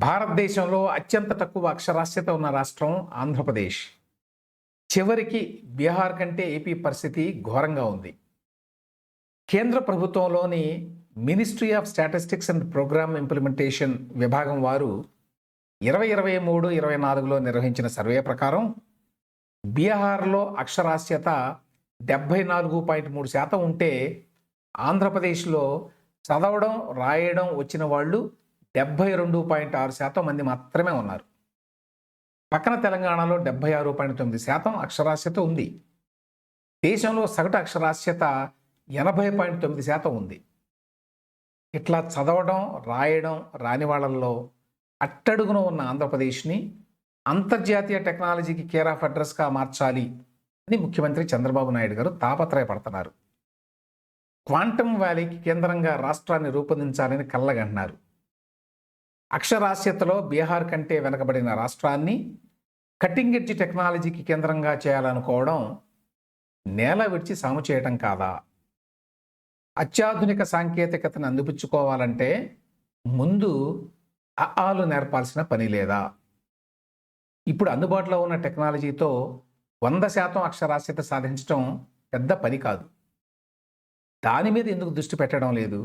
భారతదేశంలో అత్యంత తక్కువ అక్షరాస్యత ఉన్న రాష్ట్రం ఆంధ్రప్రదేశ్. చివరికి బీహార్ కంటే ఏపీ పరిస్థితి ఘోరంగా ఉంది. కేంద్ర ప్రభుత్వంలోని ministry of statistics and programme implementation విభాగం వారు 2023-24లో నిర్వహించిన సర్వే ప్రకారం బీహార్లో అక్షరాస్యత 74.3% ఉంటే ఆంధ్రప్రదేశ్లో చదవడం రాయడం వచ్చిన వాళ్ళు 72.6% మంది మాత్రమే ఉన్నారు. పక్కన తెలంగాణలో 76.9% అక్షరాస్యత ఉంది. దేశంలో సగటు అక్షరాస్యత 80.9% ఉంది. ఇట్లా చదవడం రాయడం రాని వాళ్ళల్లో అట్టడుగున ఉన్న ఆంధ్రప్రదేశ్ని అంతర్జాతీయ టెక్నాలజీకి కేర్ ఆఫ్ అడ్రస్గా మార్చాలి అని ముఖ్యమంత్రి చంద్రబాబు నాయుడు గారు తాపత్రయపడుతున్నారు. క్వాంటమ్ వ్యాలీకి కేంద్రంగా రాష్ట్రాన్ని రూపొందించాలని కళ్ళగంటున్నారు. అక్షరాస్యతలో బీహార్ కంటే వెనకబడిన రాష్ట్రాన్ని కటింగ్ ఎడ్జ్ టెక్నాలజీకి కేంద్రంగా చేయాలనుకోవడం నేల విడిచి సాము చేయటం కాదా? అత్యాధునిక సాంకేతికతను అందిపుచ్చుకోవాలంటే ముందు ఆలు నేర్పాల్సిన పని లేదా? ఇప్పుడు అందుబాటులో ఉన్న టెక్నాలజీతో 100% అక్షరాస్యత సాధించడం పెద్ద పని కాదు. దాని మీద ఎందుకు దృష్టి పెట్టడం లేదు?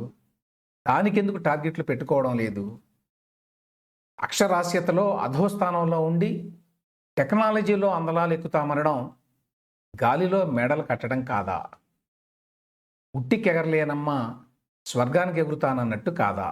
దానికి ఎందుకు టార్గెట్లు పెట్టుకోవడం లేదు? అక్షరాస్యతలో అధోస్థానంలో ఉండి టెక్నాలజీలో అందలాలు ఎక్కుతామనడం గాలిలో మేడలు కట్టడం కాదా? ఉట్టికెగరలేనమ్మా స్వర్గానికి ఎగురుతానన్నట్టు కాదా?